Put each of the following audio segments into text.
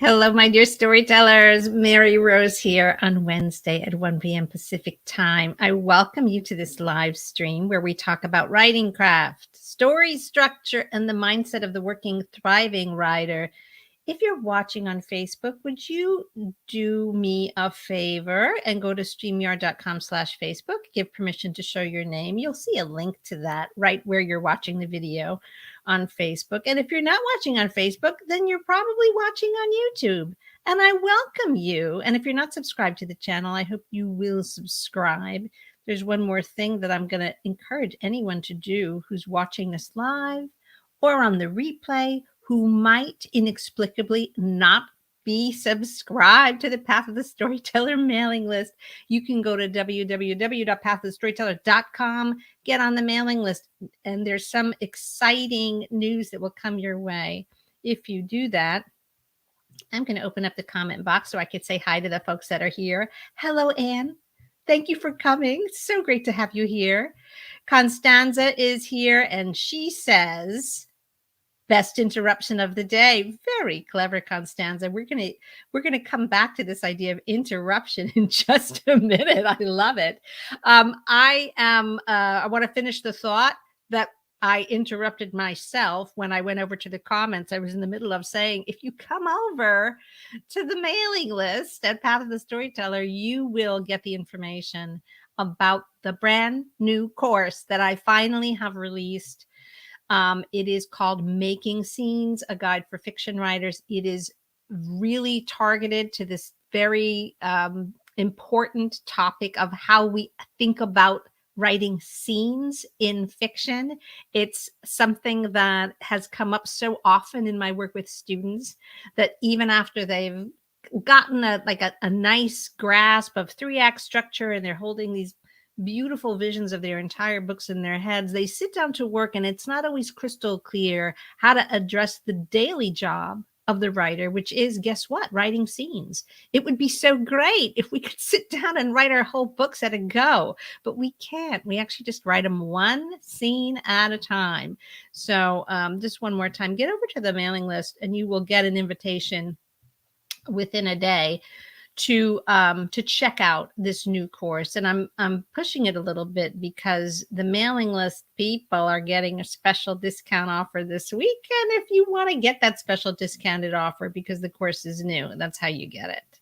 Hello, my dear storytellers. Mary Rose here on Wednesday at 1 p.m. Pacific time. I welcome you to this live stream where we talk about writing craft, story structure, and the mindset of the working, thriving writer. If you're watching on Facebook, would you do me a favor and go to StreamYard.com/Facebook, give permission to show your name. You'll see a link to that right where you're watching the video on Facebook. And if you're not watching on Facebook, then you're probably watching on YouTube. And I welcome you. And if you're not subscribed to the channel, I hope you will subscribe. There's one more thing that I'm going to encourage anyone to do who's watching this live or on the replay, who might inexplicably not be subscribed to the Path of the Storyteller mailing list. You can go to www.pathofthestoryteller.com, get on the mailing list, and there's some exciting news that will come your way. If you do that, I'm going to open up the comment box so I could say hi to the folks that are here. Hello, Anne. Thank you for coming. So great to have you here. Constanza is here, and she says, best interruption of the day. Very clever, Constanza. We're gonna come back to this idea of interruption in just a minute. I love it. I want to finish the thought that I interrupted myself when I went over to the comments. I was in the middle of saying, if you come over to the mailing list at Path of the Storyteller, you will get the information about the brand new course that I finally have released. It is called Making Scenes, a guide for fiction writers. It is really targeted to this very important topic of how we think about writing scenes in fiction. It's something that has come up so often in my work with students that even after they've gotten a nice grasp of 3-act structure and they're holding these beautiful visions of their entire books in their heads, they sit down to work and it's not always crystal clear how to address the daily job of the writer, which is, guess what? Writing scenes. It would be so great if we could sit down and write our whole books at a go, but we can't. We actually just write them one scene at a time. So just one more time, get over to the mailing list and you will get an invitation within a day to check out this new course. And I'm pushing it a little bit because the mailing list people are getting a special discount offer this week. And if you want to get that special discounted offer because the course is new, that's how you get it.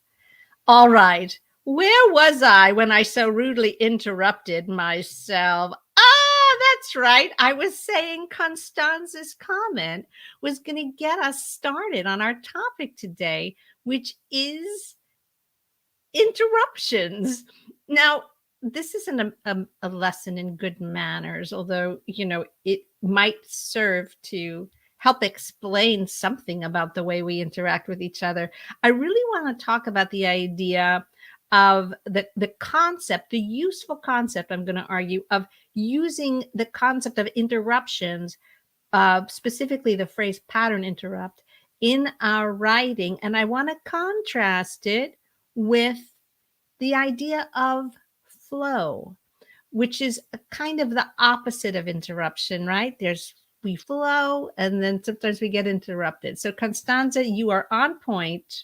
All right. Where was I when I so rudely interrupted myself? That's right. I was saying Constanza's comment was going to get us started on our topic today, which is interruptions. Now, this isn't a lesson in good manners, although, it might serve to help explain something about the way we interact with each other. I really want to talk about the idea of the concept, the useful concept, I'm going to argue, of using the concept of interruptions, specifically the phrase pattern interrupt, in our writing. And I want to contrast it with the idea of flow, which is a kind of the opposite of interruption, right? We flow and then sometimes we get interrupted. So Constanza, you are on point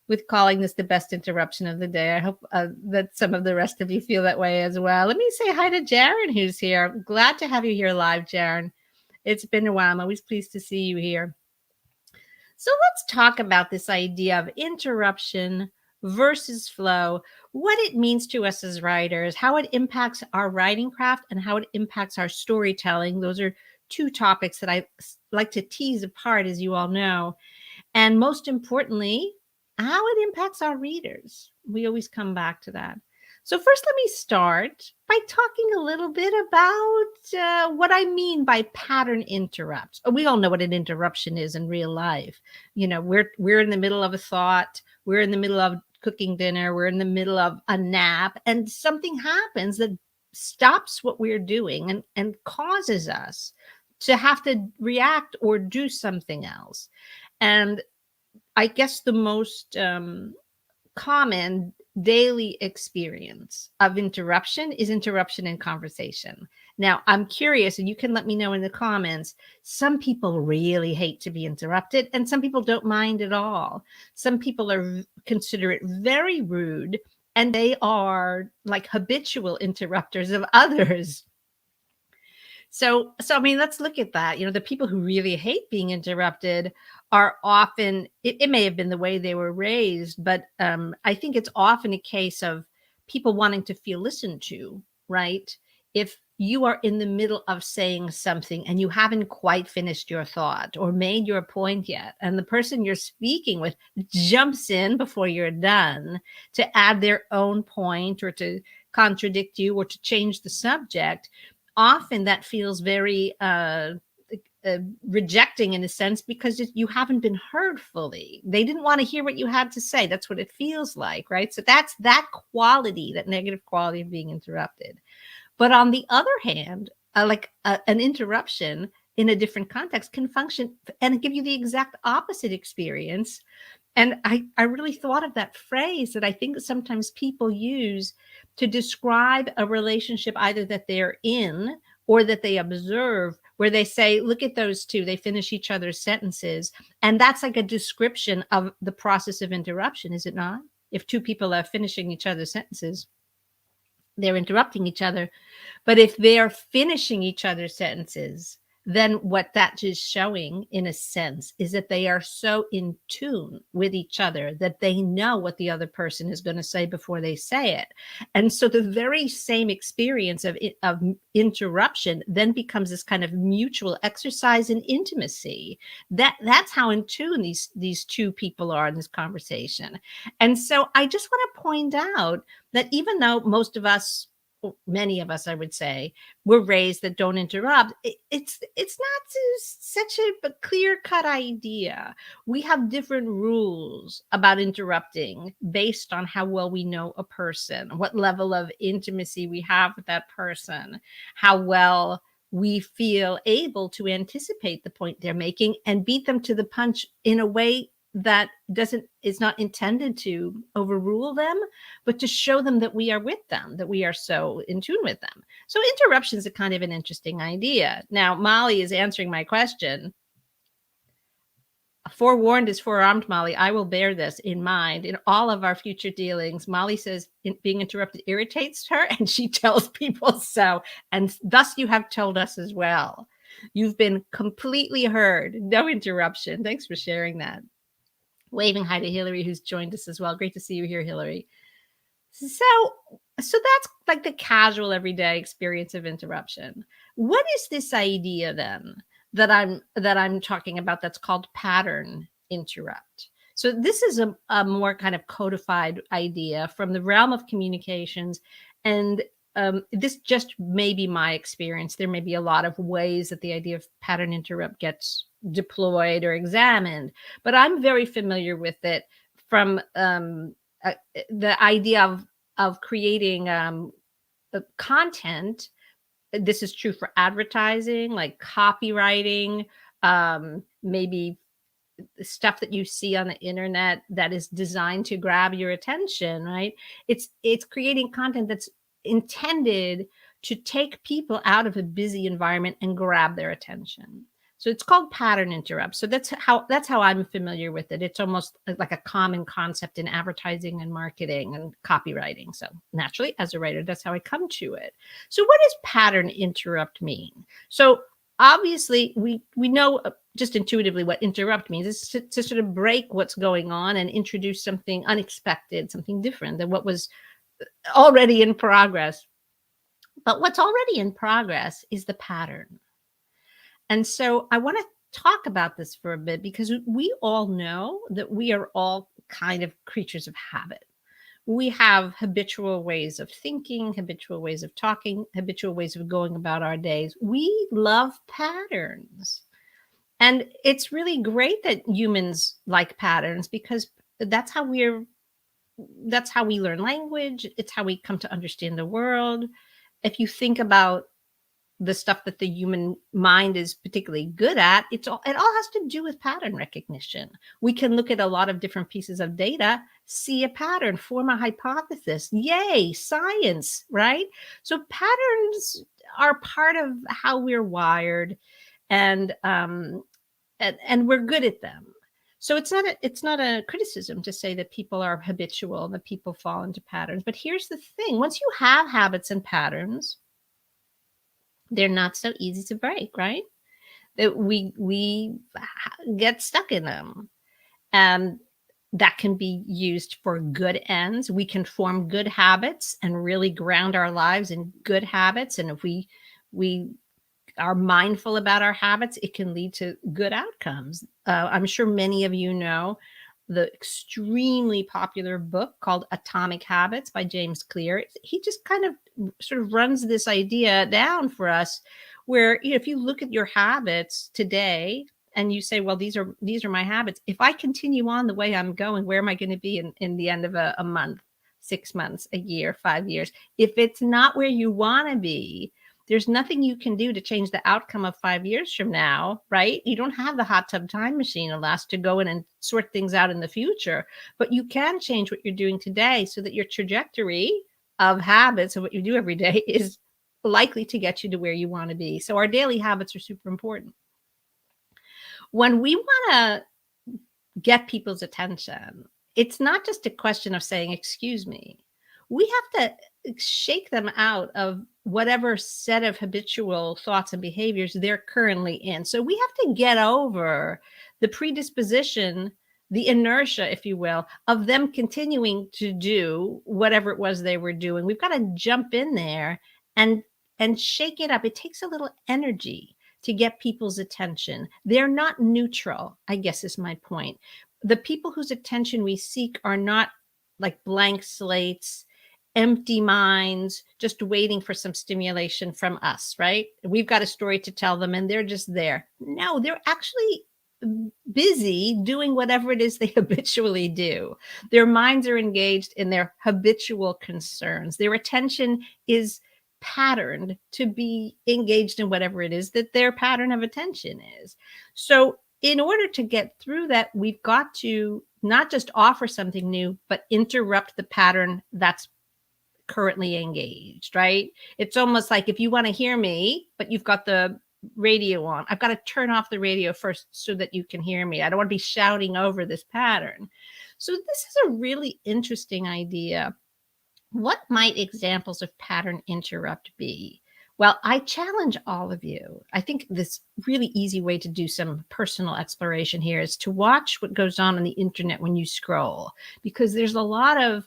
with calling this the best interruption of the day. I hope that some of the rest of you feel that way as well. Let me say hi to Jaren, who's here. I'm glad to have you here live, Jaren. It's been a while. I'm always pleased to see you here. So let's talk about this idea of interruption versus flow, what it means to us as writers, how it impacts our writing craft, and how it impacts our storytelling. Those are two topics that I like to tease apart, as you all know. And most importantly, how it impacts our readers. We always come back to that. So first, let me start by talking a little bit about what I mean by pattern interrupt. We all know what an interruption is in real life. We're in the middle of a thought. We're in the middle of cooking dinner. We're in the middle of a nap, and something happens that stops what we're doing and causes us to have to react or do something else. And I guess the most common daily experience of interruption is interruption in conversation. Now, I'm curious, and you can let me know in the comments. Some people really hate to be interrupted, and some people don't mind at all. Some people consider it very rude, and they are like habitual interrupters of others. So I mean, let's look at that. The people who really hate being interrupted are often, it may have been the way they were raised, but I think it's often a case of people wanting to feel listened to, right? If you are in the middle of saying something and you haven't quite finished your thought or made your point yet, and the person you're speaking with jumps in before you're done to add their own point or to contradict you or to change the subject, often that feels very rejecting in a sense, because you haven't been heard fully. They didn't want to hear what you had to say. That's what it feels like, right? So that's that quality, that negative quality of being interrupted. But on the other hand, an interruption in a different context can function and give you the exact opposite experience. And I really thought of that phrase that I think sometimes people use to describe a relationship either that they're in or that they observe, where they say, look at those two, they finish each other's sentences. And that's like a description of the process of interruption, is it not? If two people are finishing each other's sentences, they're interrupting each other. But if they're finishing each other's sentences, then what that is showing, in a sense, is that they are so in tune with each other that they know what the other person is going to say before they say it. And so the very same experience of interruption then becomes this kind of mutual exercise in intimacy. That's how in tune these two people are in this conversation. And so I just want to point out that even though most of us, many of us, I would say, were raised that don't interrupt, it's not such a clear-cut idea. We have different rules about interrupting based on how well we know a person, what level of intimacy we have with that person, how well we feel able to anticipate the point they're making and beat them to the punch in a way that is not intended to overrule them, but to show them that we are with them, that we are so in tune with them. So interruption is a kind of an interesting idea. Now, Molly is answering my question. Forewarned is forearmed, Molly. I will bear this in mind in all of our future dealings. Molly says being interrupted irritates her, and she tells people so. And thus you have told us as well. You've been completely heard. No interruption. Thanks for sharing that. Waving hi to Hillary, who's joined us as well. Great to see you here, Hillary. So that's like the casual everyday experience of interruption. What is this idea then that I'm talking about that's called pattern interrupt? So this is a more kind of codified idea from the realm of communications, and this just may be my experience. There may be a lot of ways that the idea of pattern interrupt gets deployed or examined, but I'm very familiar with it from the idea of creating content. This is true for advertising, like copywriting, maybe stuff that you see on the internet that is designed to grab your attention, right? It's creating content that's intended to take people out of a busy environment and grab their attention. So it's called pattern interrupt. So that's how I'm familiar with it. It's almost like a common concept in advertising and marketing and copywriting. So naturally, as a writer, that's how I come to it. So what does pattern interrupt mean? So obviously, we know just intuitively what interrupt means. It's to sort of break what's going on and introduce something unexpected, something different than what was already in progress. But what's already in progress is the pattern. And so I want to talk about this for a bit, because we all know that we are all kind of creatures of habit. We have habitual ways of thinking, habitual ways of talking, habitual ways of going about our days. We love patterns. And it's really great that humans like patterns, because that's how we learn language. It's how we come to understand the world. If you think about the stuff that the human mind is particularly good at, it all has to do with pattern recognition. We can look at a lot of different pieces of data see a pattern, form a hypothesis. Yay, science, right? So patterns are part of how we're wired, and we're good at them. So it's not a criticism to say that people are habitual and that people fall into patterns. But here's the thing: once you have habits and patterns, they're not so easy to break, right? That we get stuck in them, and that can be used for good ends. We can form good habits and really ground our lives in good habits, and if we are mindful about our habits, it can lead to good outcomes. I'm sure many of you know the extremely popular book called Atomic Habits by James Clear. He just kind of sort of runs this idea down for us, where if you look at your habits today and you say, well, these are my habits. If I continue on the way I'm going, where am I going to be in the end of a month, 6 months, a year, 5 years? If it's not where you want to be, there's nothing you can do to change the outcome of 5 years from now, right? You don't have the hot tub time machine, alas, to go in and sort things out in the future, but you can change what you're doing today so that your trajectory of habits and what you do every day is likely to get you to where you want to be. So our daily habits are super important. When we want to get people's attention, it's not just a question of saying, excuse me. We have to shake them out of whatever set of habitual thoughts and behaviors they're currently in. So we have to get over the predisposition, the inertia, if you will, of them continuing to do whatever it was they were doing. We've got to jump in there and shake it up. It takes a little energy to get people's attention. They're not neutral, I guess is my point. The people whose attention we seek are not like blank slates, empty minds, just waiting for some stimulation from us, right? We've got a story to tell them and they're just there. No, they're actually busy doing whatever it is they habitually do. Their minds are engaged in their habitual concerns. Their attention is patterned to be engaged in whatever it is that their pattern of attention is. So in order to get through that, we've got to not just offer something new, but interrupt the pattern that's currently engaged, right? It's almost like if you want to hear me, but you've got the radio on, I've got to turn off the radio first so that you can hear me. I don't want to be shouting over this pattern. So this is a really interesting idea. What might examples of pattern interrupt be? Well, I challenge all of you. I think this really easy way to do some personal exploration here is to watch what goes on the internet when you scroll, because there's a lot of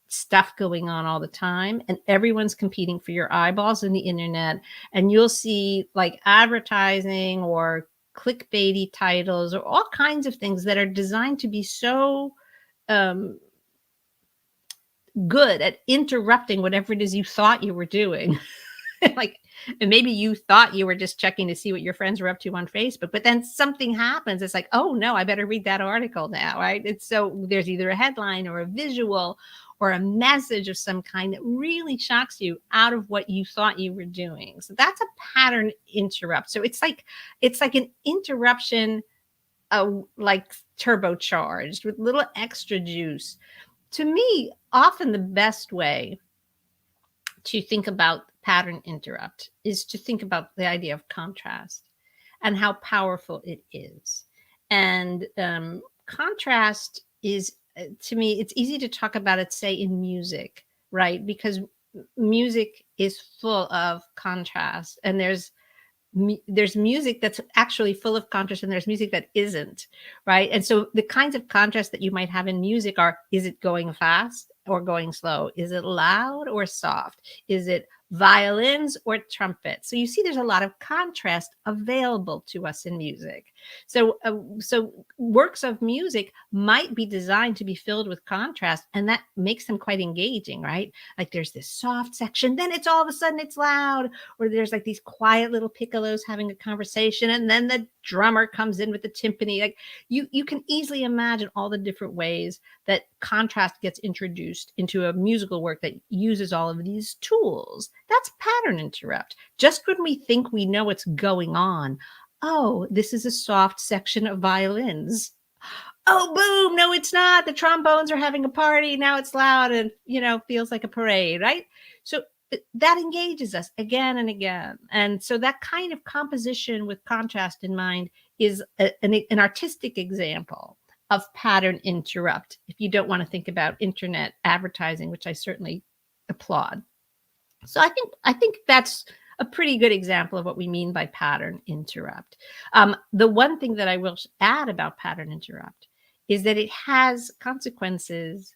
stuff going on all the time and everyone's competing for your eyeballs in the internet, and you'll see like advertising or clickbaity titles or all kinds of things that are designed to be so good at interrupting whatever it is you thought you were doing. Like, and maybe you thought you were just checking to see what your friends were up to on Facebook, but then something happens. It's like, oh no, I better read that article now, right? It's so there's either a headline or a visual or a message of some kind that really shocks you out of what you thought you were doing. So that's a pattern interrupt. So it's like an interruption, like turbocharged with little extra juice. To me, often the best way to think about pattern interrupt is to think about the idea of contrast and how powerful it is. And contrast is, to me, it's easy to talk about it, say, in music, right? Because music is full of contrast, and there's music that's actually full of contrast and there's music that isn't, right? And so the kinds of contrast that you might have in music are, is it going fast or going slow? Is it loud or soft? Is it violins or trumpets? So you see there's a lot of contrast available to us in music. So works of music might be designed to be filled with contrast, and that makes them quite engaging, right? Like there's this soft section, then it's all of a sudden it's loud, or there's like these quiet little piccolos having a conversation, and then the drummer comes in with the timpani. Like you can easily imagine all the different ways that contrast gets introduced into a musical work that uses all of these tools. That's pattern interrupt. Just when we think we know what's going on, oh, this is a soft section of violins. Oh, boom. No, it's not. The trombones are having a party. Now it's loud and, feels like a parade, right? So that engages us again and again. And so that kind of composition with contrast in mind is an artistic example of pattern interrupt. If you don't want to think about internet advertising, which I certainly applaud. So I think that's a pretty good example of what we mean by pattern interrupt. The one thing that I will add about pattern interrupt is that it has consequences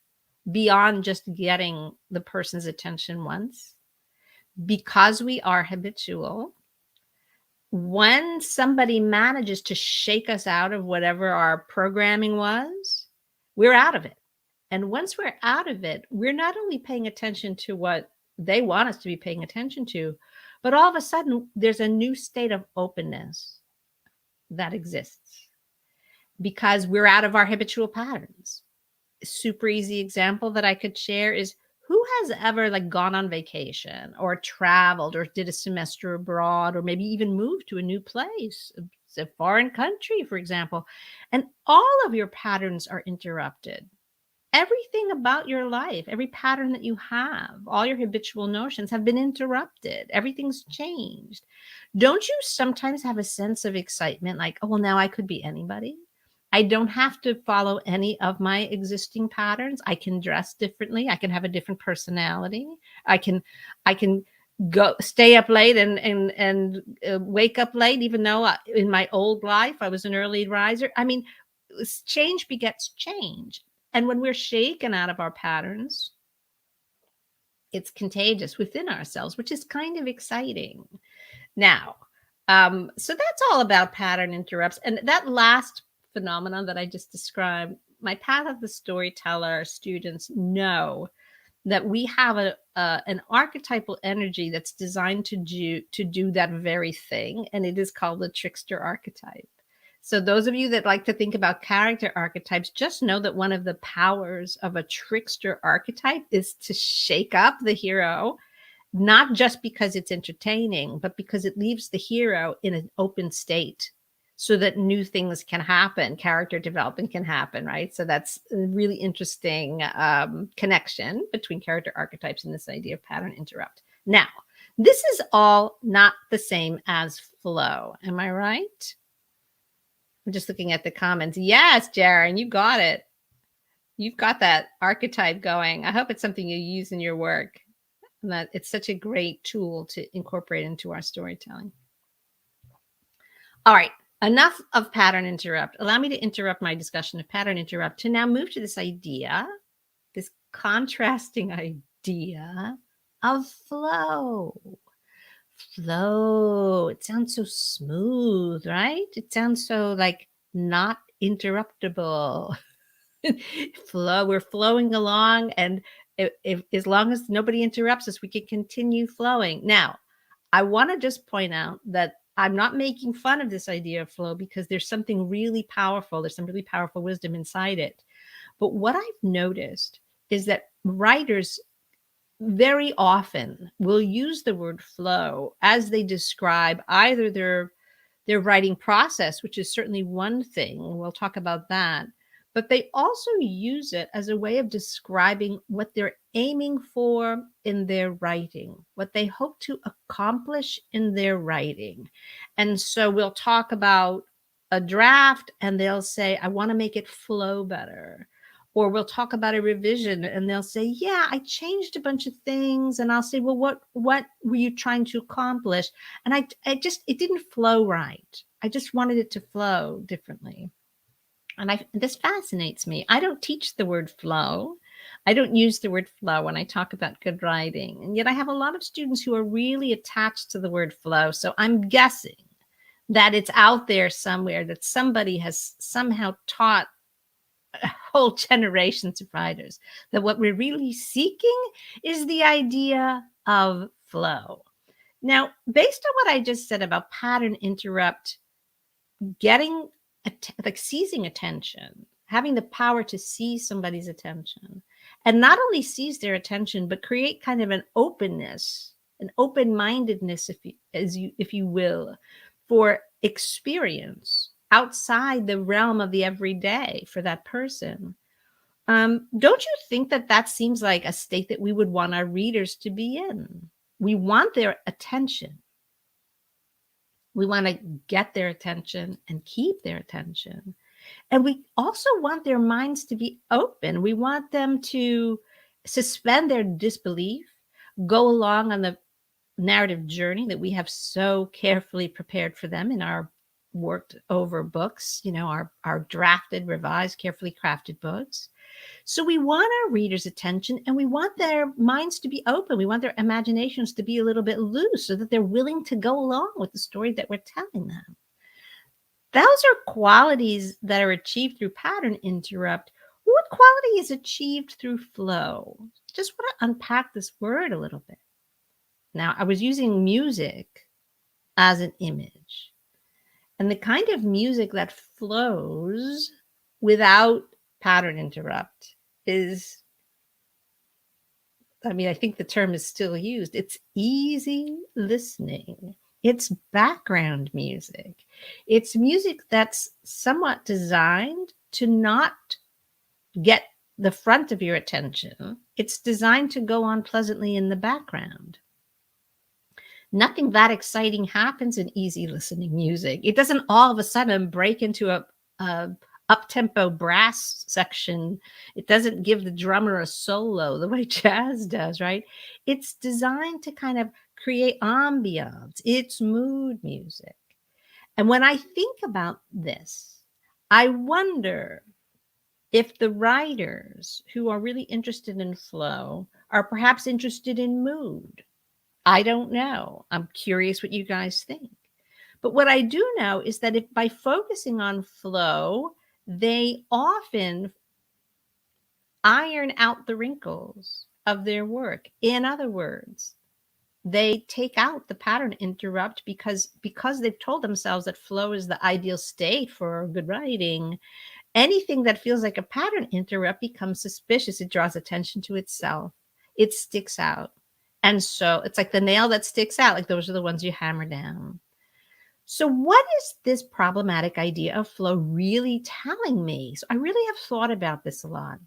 beyond just getting the person's attention once. Because we are habitual, when somebody manages to shake us out of whatever our programming was, we're out of it. And once we're out of it, we're not only paying attention to what they want us to be paying attention to, but all of a sudden there's a new state of openness that exists because we're out of our habitual patterns. A super easy example that I could share is, who has ever gone on vacation or traveled or did a semester abroad or maybe even moved to a new place, a foreign country, for example, and all of your patterns are interrupted. Everything about your life, every pattern that you have, all your habitual notions have been interrupted. Everything's changed. Don't you sometimes have a sense of excitement like, oh, well, now I could be anybody? I don't have to follow any of my existing patterns. I can dress differently. I can have a different personality. I can go stay up late and wake up late, even though in my old life I was an early riser. I mean, change begets change. And when we're shaken out of our patterns, it's contagious within ourselves, which is kind of exciting. Now, so that's all about pattern interrupts. And that last phenomenon that I just described, my path of the storyteller students know that we have an archetypal energy that's designed to do that very thing, and it is called the trickster archetype. So those of you that like to think about character archetypes, just know that one of the powers of a trickster archetype is to shake up the hero, not just because it's entertaining, but because it leaves the hero in an open state so that new things can happen, character development can happen, right? So that's a really interesting connection between character archetypes and this idea of pattern interrupt. Now, this is all not the same as flow. Am I right? I'm just looking at the comments. Yes, Jaren, you got it. You've got that archetype going. I hope it's something you use in your work, and that it's such a great tool to incorporate into our storytelling. All right, enough of pattern interrupt. Allow me to interrupt my discussion of pattern interrupt to now move to this idea, this contrasting idea of flow. Flow. It sounds so smooth, right? It sounds so not interruptible. Flow. We're flowing along, and if as long as nobody interrupts us, we can continue flowing. Now, I want to just point out that I'm not making fun of this idea of flow because there's something really powerful. There's some really powerful wisdom inside it. But what I've noticed is that writers very often will use the word flow as they describe either their writing process, which is certainly one thing. We'll talk about that. But they also use it as a way of describing what they're aiming for in their writing, what they hope to accomplish in their writing. And so we'll talk about a draft and they'll say, I want to make it flow better. Or we'll talk about a revision and they'll say, yeah, I changed a bunch of things. And I'll say, well, what were you trying to accomplish? And it didn't flow right. I just wanted it to flow differently. And this fascinates me. I don't teach the word flow. I don't use the word flow when I talk about good writing. And yet I have a lot of students who are really attached to the word flow. So I'm guessing that it's out there somewhere, that somebody has somehow taught whole generations of writers that what we're really seeking is the idea of flow. Now, based on what I just said about pattern interrupt, getting seizing attention, having the power to seize somebody's attention, and not only seize their attention, but create kind of an openness, an open-mindedness, if you will, for experience outside the realm of the everyday for that person. Don't you think that that seems like a state that we would want our readers to be in? We want their attention. We want to get their attention and keep their attention. And we also want their minds to be open. We want them to suspend their disbelief, go along on the narrative journey that we have so carefully prepared for them in our worked over books, our drafted, revised, carefully crafted books. So we want our readers' attention and we want their minds to be open. We want their imaginations to be a little bit loose so that they're willing to go along with the story that we're telling them. Those are qualities that are achieved through pattern interrupt. What quality is achieved through flow? Just want to unpack this word a little bit. Now, I was using music as an image. And the kind of music that flows without pattern interrupt is, I think the term is still used. It's easy listening. It's background music. It's music that's somewhat designed to not get the front of your attention. It's designed to go on pleasantly in the background. Nothing that exciting happens in easy listening music. It doesn't all of a sudden break into a up-tempo brass section. It doesn't give the drummer a solo the way jazz does, right? It's designed to kind of create ambiance. It's mood music. And when I think about this, I wonder if the writers who are really interested in flow are perhaps interested in mood. I don't know. I'm curious what you guys think. But what I do know is that if by focusing on flow, they often iron out the wrinkles of their work. In other words, they take out the pattern interrupt because they've told themselves that flow is the ideal state for good writing. Anything that feels like a pattern interrupt becomes suspicious. It draws attention to itself. It sticks out. And so it's like the nail that sticks out, like those are the ones you hammer down. So what is this problematic idea of flow really telling me? So I really have thought about this a lot.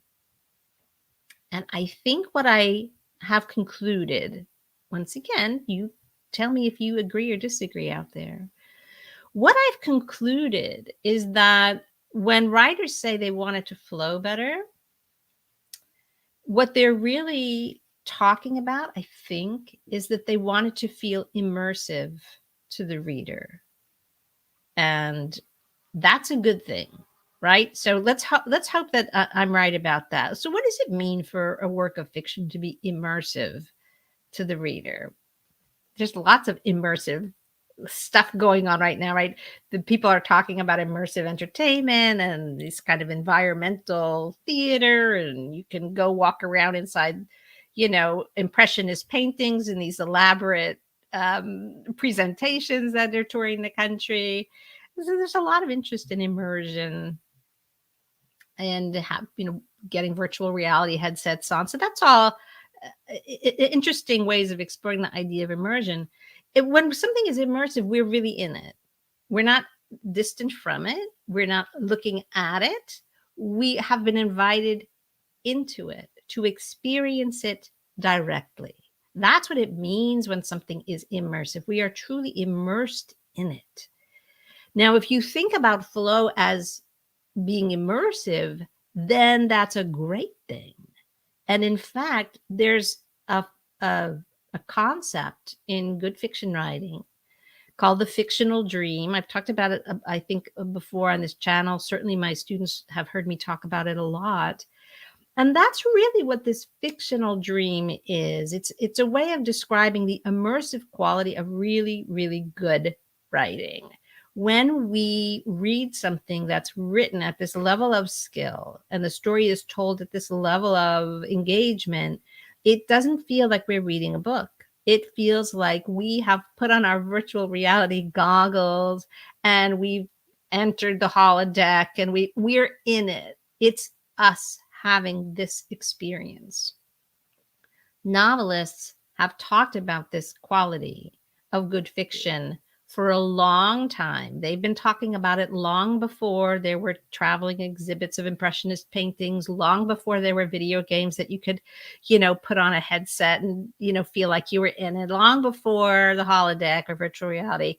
And I think what I have concluded, once again, you tell me if you agree or disagree out there. What I've concluded is that when writers say they want it to flow better, what they're really talking about, I think, is that they want it to feel immersive to the reader. And that's a good thing, right? So let's hope that I'm right about that. So what does it mean for a work of fiction to be immersive to the reader? There's lots of immersive stuff going on right now, right? The people are talking about immersive entertainment and this kind of environmental theater, and you can go walk around inside, impressionist paintings and these elaborate presentations that they're touring the country. So there's a lot of interest in immersion and getting virtual reality headsets on. So that's all interesting ways of exploring the idea of immersion. When something is immersive, we're really in it. We're not distant from it. We're not looking at it. We have been invited into it to experience it directly. That's what it means when something is immersive. We are truly immersed in it. Now, if you think about flow as being immersive, then that's a great thing. And in fact, there's a concept in good fiction writing called the fictional dream. I've talked about it, I think, before on this channel. Certainly my students have heard me talk about it a lot. And that's really what this fictional dream is. It's a way of describing the immersive quality of really, really good writing. When we read something that's written at this level of skill and the story is told at this level of engagement, it doesn't feel like we're reading a book. It feels like we have put on our virtual reality goggles and we've entered the holodeck and we're in it. It's us having this experience. Novelists have talked about this quality of good fiction for a long time. They've been talking about it long before there were traveling exhibits of impressionist paintings, long before there were video games that you could, put on a headset and, feel like you were in it, long before the holodeck or virtual reality.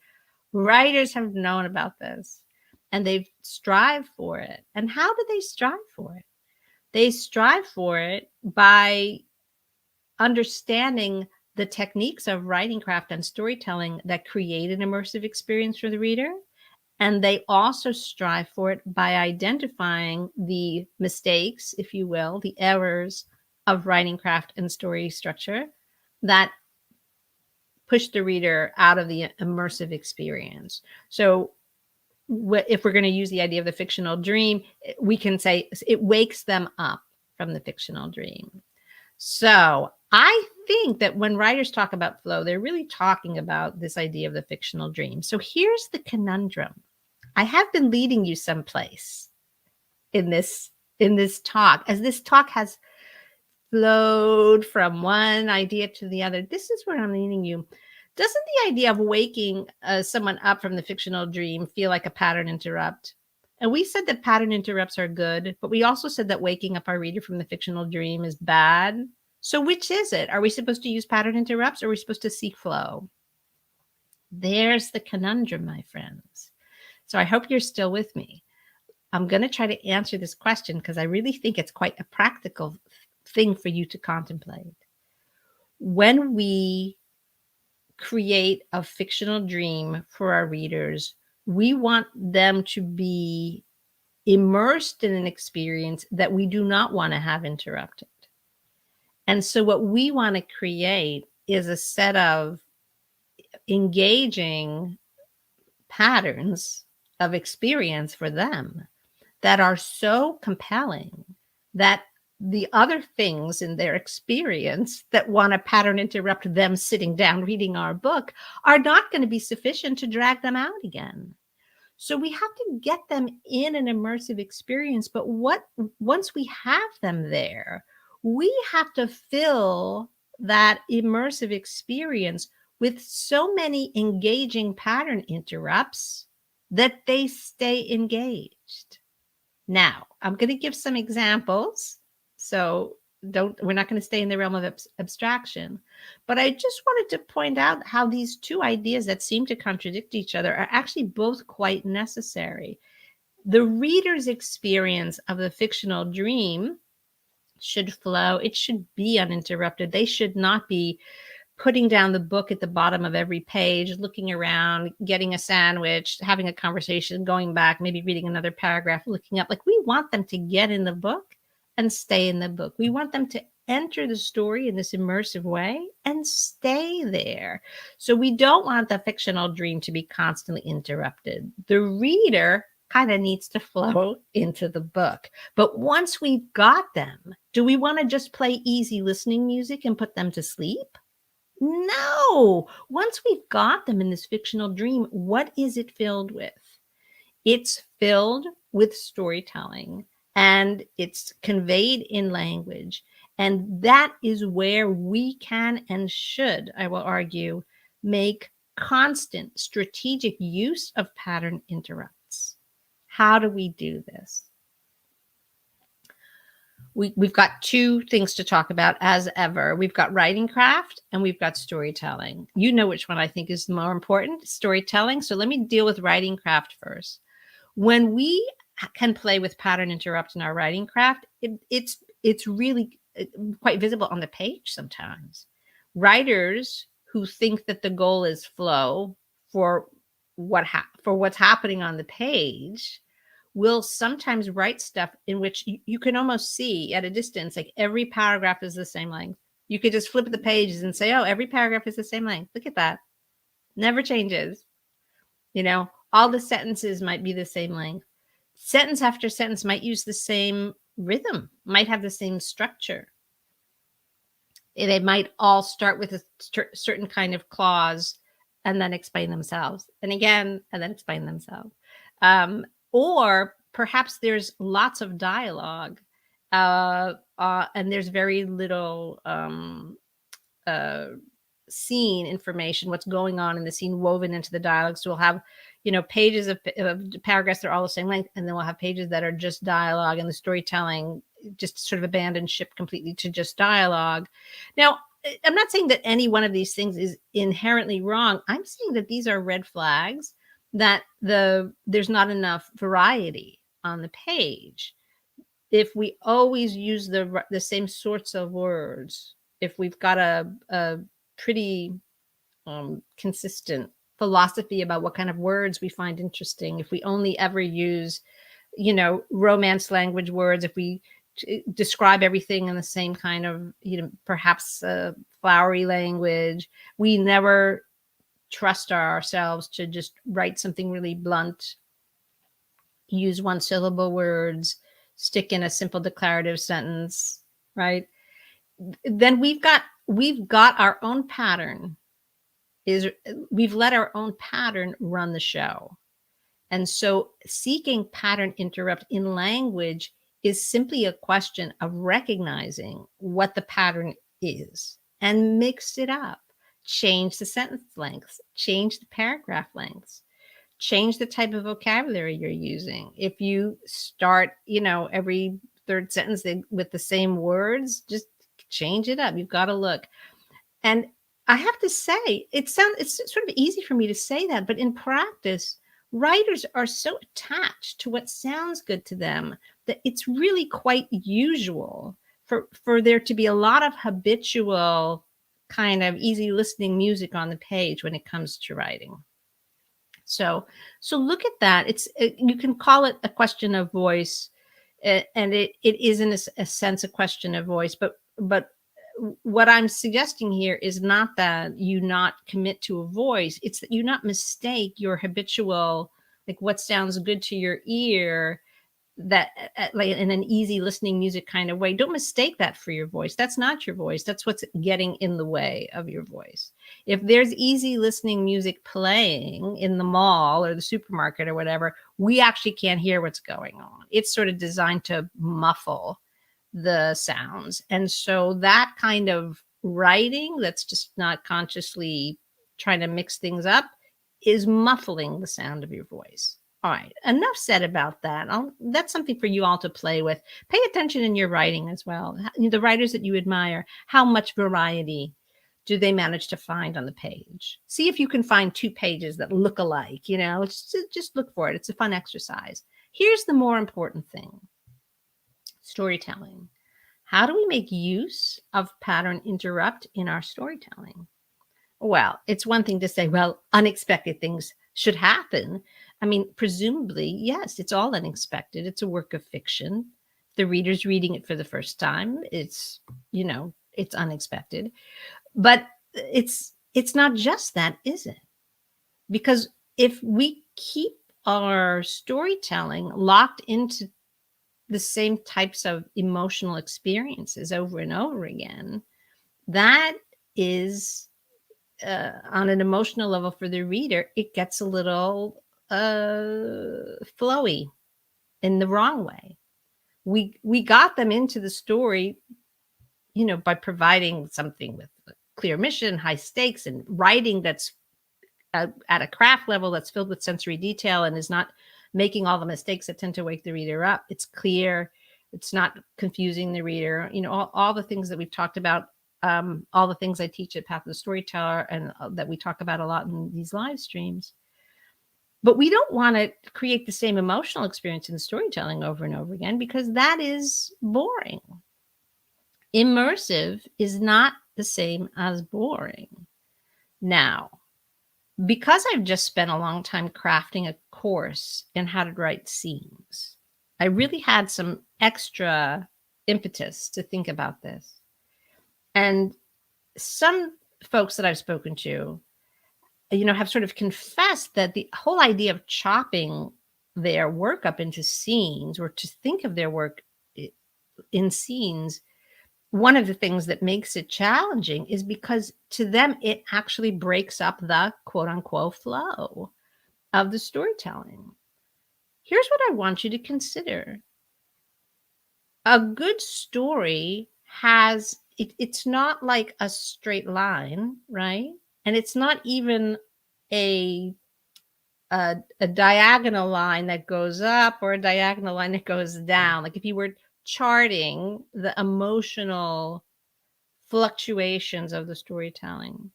Writers have known about this and they've strived for it. And how do they strive for it? They strive for it by understanding the techniques of writing craft and storytelling that create an immersive experience for the reader. And they also strive for it by identifying the mistakes, if you will, the errors of writing craft and story structure that push the reader out of the immersive experience. So if we're going to use the idea of the fictional dream, we can say it wakes them up from the fictional dream. So I think that when writers talk about flow, they're really talking about this idea of the fictional dream. So here's the conundrum. I have been leading you someplace in this talk, as this talk has flowed from one idea to the other. This is where I'm leading you. Doesn't the idea of waking someone up from the fictional dream feel like a pattern interrupt? And we said that pattern interrupts are good, but we also said that waking up our reader from the fictional dream is bad. So which is it? Are we supposed to use pattern interrupts or are we supposed to seek flow? There's the conundrum, my friends. So I hope you're still with me. I'm going to try to answer this question because I really think it's quite a practical thing for you to contemplate. When we create a fictional dream for our readers, we want them to be immersed in an experience that we do not want to have interrupted. And so what we want to create is a set of engaging patterns of experience for them that are so compelling that the other things in their experience that want to pattern interrupt them sitting down reading our book are not going to be sufficient to drag them out again. So we have to get them in an immersive experience. But once we have them there, we have to fill that immersive experience with so many engaging pattern interrupts that they stay engaged. Now, I'm going to give some examples. So we're not going to stay in the realm of abstraction, but I just wanted to point out how these two ideas that seem to contradict each other are actually both quite necessary. The reader's experience of the fictional dream should flow. It should be uninterrupted. They should not be putting down the book at the bottom of every page, looking around, getting a sandwich, having a conversation, going back, maybe reading another paragraph, looking up. Like, we want them to get in the book and stay in the book. We want them to enter the story in this immersive way and stay there. So we don't want the fictional dream to be constantly interrupted. The reader kind of needs to flow into the book. But once we've got them, do we want to just play easy listening music and put them to sleep? No. Once we've got them in this fictional dream, what is it filled with? It's filled with storytelling and it's conveyed in language. And that is where we can and should, I will argue, make constant strategic use of pattern interrupts. How do we do this? We've got two things to talk about as ever. We've got writing craft and we've got storytelling. You know which one I think is more important, storytelling. So let me deal with writing craft first. When we can play with pattern interrupt in our writing craft, it's really quite visible on the page sometimes. Writers who think that the goal is flow for what's happening on the page will sometimes write stuff in which you can almost see at a distance, like every paragraph is the same length. You could just flip the pages and say, oh, every paragraph is the same length. Look at that. Never changes. All the sentences might be the same length. Sentence after sentence might use the same rhythm, might have the same structure. They might all start with a certain kind of clause and then explain themselves. And again, and then explain themselves. Or perhaps there's lots of dialogue and there's very little scene information, what's going on in the scene woven into the dialogue. So we'll have, pages of paragraphs that are all the same length, and then we'll have pages that are just dialogue, and the storytelling just sort of abandoned ship completely to just dialogue. Now, I'm not saying that any one of these things is inherently wrong. I'm saying that these are red flags, that there's not enough variety on the page. If we always use the same sorts of words, if we've got a pretty consistent philosophy about what kind of words we find interesting, if we only ever use, romance language words, if we describe everything in the same kind of, perhaps flowery language, we never trust ourselves to just write something really blunt, use one syllable words, stick in a simple declarative sentence, right? Then we've got our own pattern. We've let our own pattern run the show. And so seeking pattern interrupt in language is simply a question of recognizing what the pattern is and mix it up. Change the sentence lengths, change the paragraph lengths, change the type of vocabulary you're using. If you start, every third sentence with the same words, just change it up. You've got to look. And I have to say, it's sort of easy for me to say that, but in practice, writers are so attached to what sounds good to them that it's really quite usual for there to be a lot of habitual kind of easy listening music on the page when it comes to writing. So look at that. You can call it a question of voice, and it is in a sense a question of voice, but what I'm suggesting here is not that you not commit to a voice. It's that you not mistake your habitual, like what sounds good to your ear, that like in an easy listening music kind of way. Don't mistake that for your voice. That's not your voice. That's what's getting in the way of your voice. If there's easy listening music playing in the mall or the supermarket or whatever, we actually can't hear what's going on. It's sort of designed to muffle the sounds. And so that kind of writing that's just not consciously trying to mix things up is muffling the sound of your voice. All right, enough said about that. That's something for you all to play with. Pay attention in your writing as well. The writers that you admire, how much variety do they manage to find on the page? See if you can find 2 pages that look alike. Just look for it. It's a fun exercise. Here's the more important thing. Storytelling. How do we make use of pattern interrupt in our storytelling? Well, it's one thing to say, well, unexpected things should happen. I mean, presumably, yes, it's all unexpected. It's a work of fiction. The reader's reading it for the first time. It's unexpected. But it's not just that, is it? Because if we keep our storytelling locked into the same types of emotional experiences over and over again, that is on an emotional level for the reader, it gets a little flowy in the wrong way. We got them into the story, by providing something with a clear mission, high stakes, and writing that's at a craft level that's filled with sensory detail and is not making all the mistakes that tend to wake the reader up. It's clear. It's not confusing the reader. All the things that we've talked about, all the things I teach at Path of the Storyteller and that we talk about a lot in these live streams. But we don't want to create the same emotional experience in storytelling over and over again, because that is boring. Immersive is not the same as boring. Now, because I've just spent a long time crafting a course in how to write scenes, I really had some extra impetus to think about this. And some folks that I've spoken to, have sort of confessed that the whole idea of chopping their work up into scenes, or to think of their work in scenes, one of the things that makes it challenging is because to them, it actually breaks up the quote unquote flow of the storytelling. Here's what I want you to consider. A good story has it's not like a straight line, right? And it's not even a a diagonal line that goes up or a diagonal line that goes down. Like if you were charting the emotional fluctuations of the storytelling,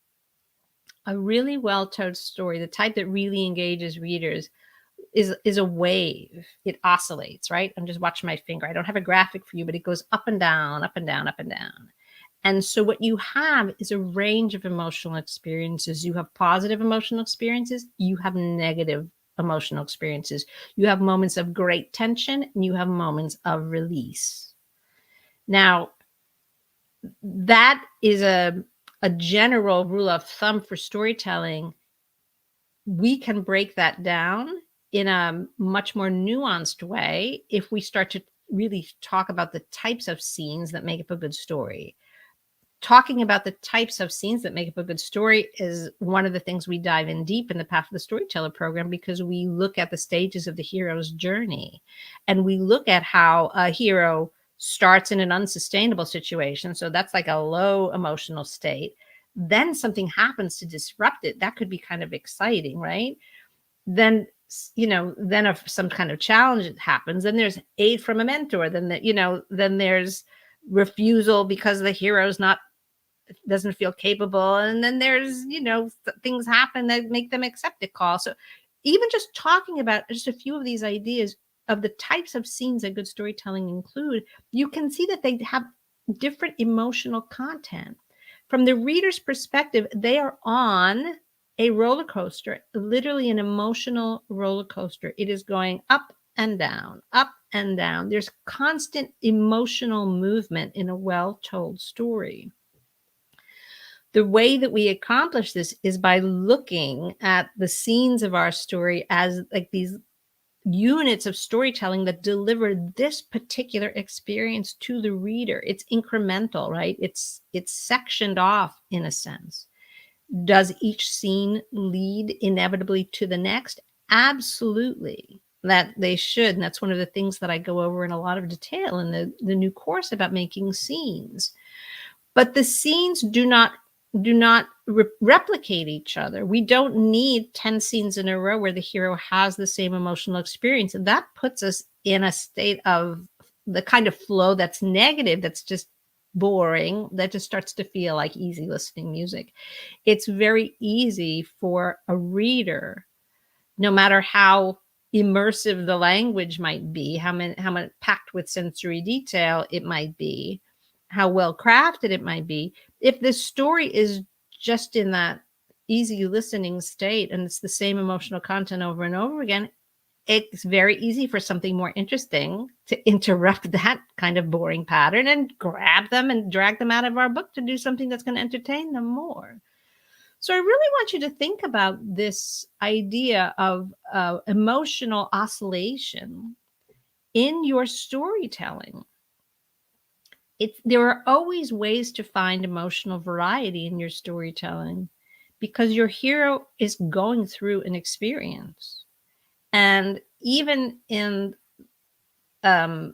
a really well-told story, the type that really engages readers, is a wave. It oscillates, right? I'm just watching my finger. I don't have a graphic for you, but it goes up and down, up and down, up and down. And so what you have is a range of emotional experiences. You have positive emotional experiences, you have negative emotional experiences. You have moments of great tension, and you have moments of release. Now, that is a general rule of thumb for storytelling. We can break that down in a much more nuanced way if we start to really talk about the types of scenes that make up a good story. Talking about the types of scenes that make up a good story is one of the things we dive in deep in the Path of the Storyteller program, because we look at the stages of the hero's journey, and we look at how a hero starts in an unsustainable situation. So that's like a low emotional state. Then something happens to disrupt it. That could be kind of exciting, right? Then, then if some kind of challenge happens, then there's aid from a mentor. Then there's refusal because the hero's doesn't feel capable. And then there's, things happen that make them accept a call. So even just talking about just a few of these ideas of the types of scenes that good storytelling include, you can see that they have different emotional content. From the reader's perspective, they are on a roller coaster, literally an emotional roller coaster. It is going up and down, up and down. There's constant emotional movement in a well-told story. The way that we accomplish this is by looking at the scenes of our story as like these units of storytelling that deliver this particular experience to the reader. It's incremental, right? It's sectioned off in a sense. Does each scene lead inevitably to the next? Absolutely, that they should. And that's one of the things that I go over in a lot of detail in the new course about making scenes. But the scenes do not replicate each other. We don't need 10 scenes in a row where the hero has the same emotional experience. And that puts us in a state of the kind of flow that's negative, that's just boring, that just starts to feel like easy listening music. It's very easy for a reader, no matter how immersive the language might be, how much packed with sensory detail it might be, how well crafted it might be, if the story is just in that easy listening state and it's the same emotional content over and over again, it's very easy for something more interesting to interrupt that kind of boring pattern and grab them and drag them out of our book to do something that's going to entertain them more. So I really want you to think about this idea of emotional oscillation in your storytelling. There are always ways to find emotional variety in your storytelling, because your hero is going through an experience. And even in the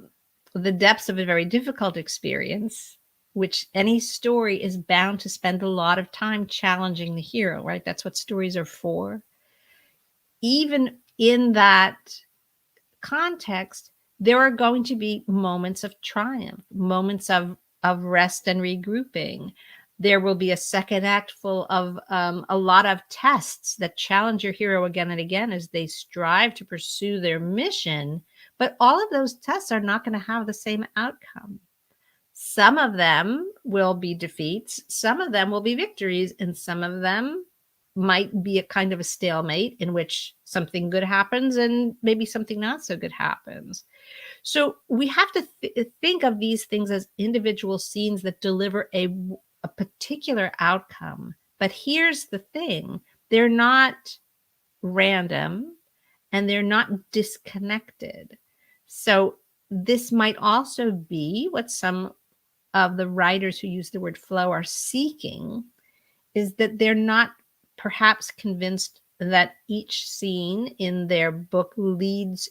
depths of a very difficult experience, which any story is bound to spend a lot of time challenging the hero, right? That's what stories are for. Even in that context, there are going to be moments of triumph, moments of rest and regrouping. There will be a second act full of a lot of tests that challenge your hero again and again as they strive to pursue their mission. But all of those tests are not going to have the same outcome. Some of them will be defeats, some of them will be victories, and some of them might be a kind of a stalemate in which something good happens and maybe something not so good happens. So we have to think of these things as individual scenes that deliver a particular outcome. But here's the thing, they're not random and they're not disconnected. So this might also be what some of the writers who use the word flow are seeking, is that they're not perhaps convinced that each scene in their book leads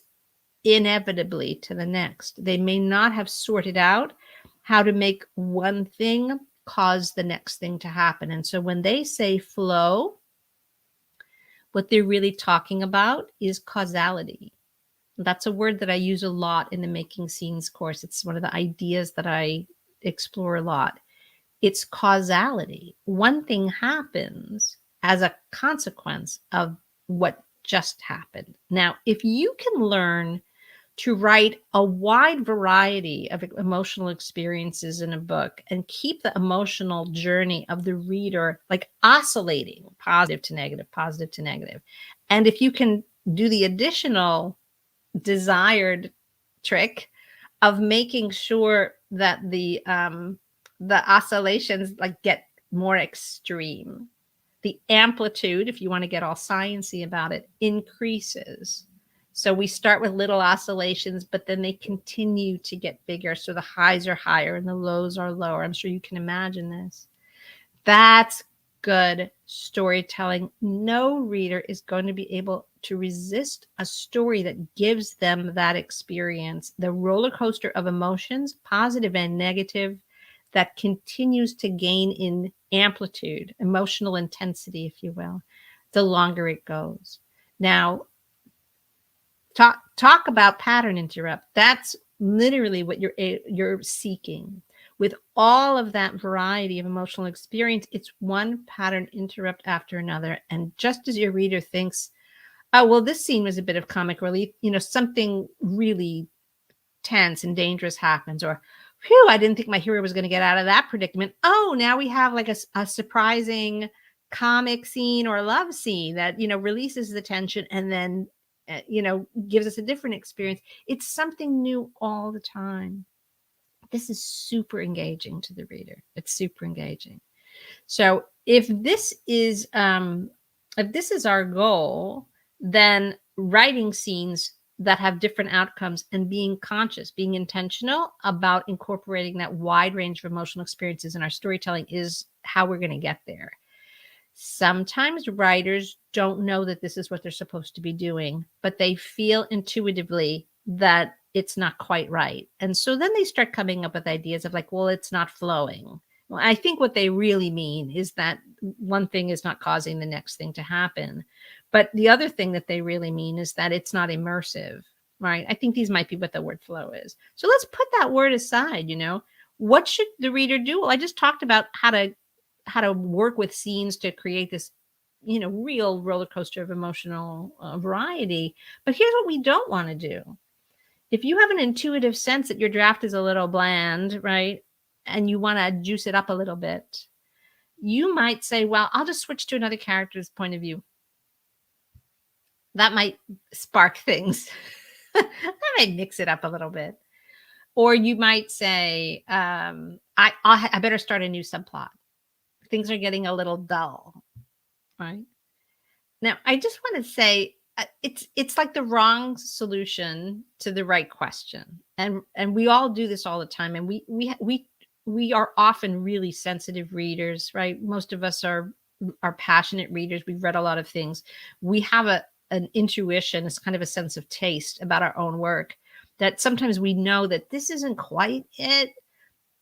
inevitably to the next. They may not have sorted out how to make one thing cause the next thing to happen. And so when they say flow, what they're really talking about is causality. That's a word that I use a lot in the Making Scenes course. It's one of the ideas that I explore a lot. It's causality. One thing happens as a consequence of what just happened. Now, if you can learn to write a wide variety of emotional experiences in a book and keep the emotional journey of the reader like oscillating positive to negative, positive to negative. And if you can do the additional desired trick of making sure that the oscillations like get more extreme, the amplitude, if you want to get all sciencey about it, increases. So we start with little oscillations, but then they continue to get bigger. So the highs are higher and the lows are lower. I'm sure you can imagine this. That's good storytelling. No reader is going to be able to resist a story that gives them that experience, the roller coaster of emotions, positive and negative, that continues to gain in amplitude, emotional intensity, if you will, the longer it goes. Now, talk about pattern interrupt. That's literally what you're seeking. With all of that variety of emotional experience, it's one pattern interrupt after another. And just as your reader thinks, oh, well, this scene was a bit of comic relief, something really tense and dangerous happens, or phew, I didn't think my hero was going to get out of that predicament. Oh, now we have like a surprising comic scene or love scene that, releases the tension and then, gives us a different experience. It's something new all the time. This is super engaging to the reader. It's super engaging. So if this is our goal, then writing scenes that have different outcomes and being conscious, being intentional about incorporating that wide range of emotional experiences in our storytelling is how we're going to get there. Sometimes writers don't know that this is what they're supposed to be doing, but they feel intuitively that it's not quite right. And so then they start coming up with ideas of like, well, it's not flowing. Well, I think what they really mean is that one thing is not causing the next thing to happen. But the other thing that they really mean is that it's not immersive, right? I think these might be what the word flow is. So let's put that word aside, What should the reader do? Well, I just talked about how to work with scenes to create this, real roller coaster of emotional variety. But here's what we don't want to do. If you have an intuitive sense that your draft is a little bland, right, and you want to juice it up a little bit, you might say, well, I'll just switch to another character's point of view. That might spark things. That might mix it up a little bit. Or you might say, I better start a new subplot. Things are getting a little dull, right? Now, I just want to say it's like the wrong solution to the right question, and we all do this all the time, and we are often really sensitive readers, right? Most of us are passionate readers. We've read a lot of things. We have an intuition, it's kind of a sense of taste about our own work, that sometimes we know that this isn't quite it.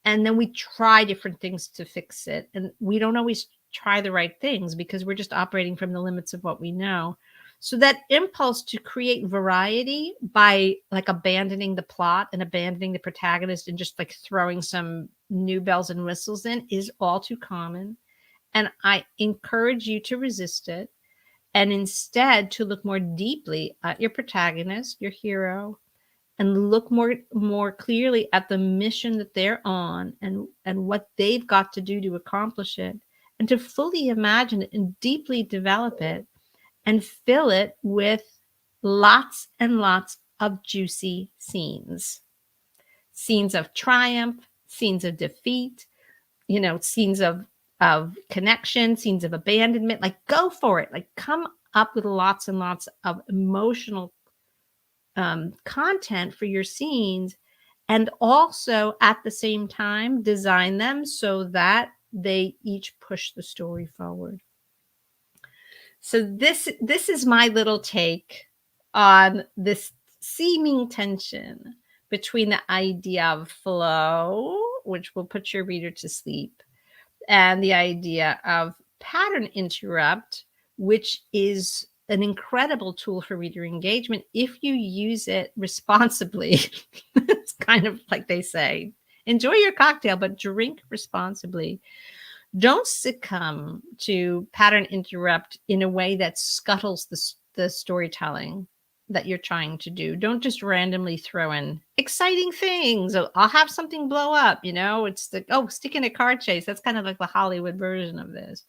And then we try different things to fix it. And we don't always try the right things because we're just operating from the limits of what we know. So that impulse to create variety by like abandoning the plot and abandoning the protagonist and just like throwing some new bells and whistles in is all too common. And I encourage you to resist it and instead to look more deeply at your protagonist, your hero, and look more clearly at the mission that they're on and what they've got to do to accomplish it, and to fully imagine it and deeply develop it and fill it with lots and lots of juicy scenes of triumph, scenes of defeat, scenes of connection, scenes of abandonment. Like, go for it. Like, come up with lots and lots of emotional content for your scenes, and also at the same time design them so that they each push the story forward. So this is my little take on this seeming tension between the idea of flow, which will put your reader to sleep, and the idea of pattern interrupt, which is an incredible tool for reader engagement if you use it responsibly. It's kind of like they say, enjoy your cocktail, but drink responsibly. Don't succumb to pattern interrupt in a way that scuttles the storytelling that you're trying to do. Don't just randomly throw in exciting things. Oh, I'll have something blow up, it's the, stick in a car chase. That's kind of like the Hollywood version of this.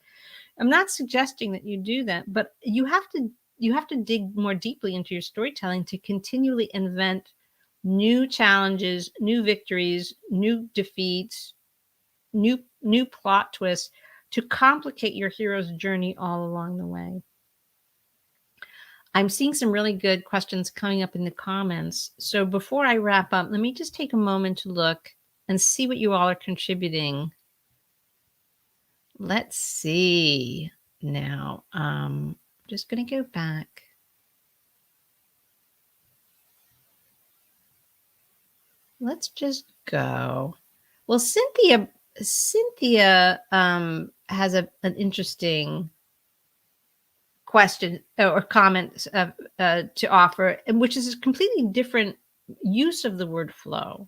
I'm not suggesting that you do that, but you have to dig more deeply into your storytelling to continually invent new challenges, new victories, new defeats, new plot twists to complicate your hero's journey all along the way. I'm seeing some really good questions coming up in the comments. So before I wrap up, let me just take a moment to look and see what you all are contributing. Let's see now. Just going to go back. Let's just go. Well, Cynthia has an interesting question or comment to offer, which is a completely different use of the word flow.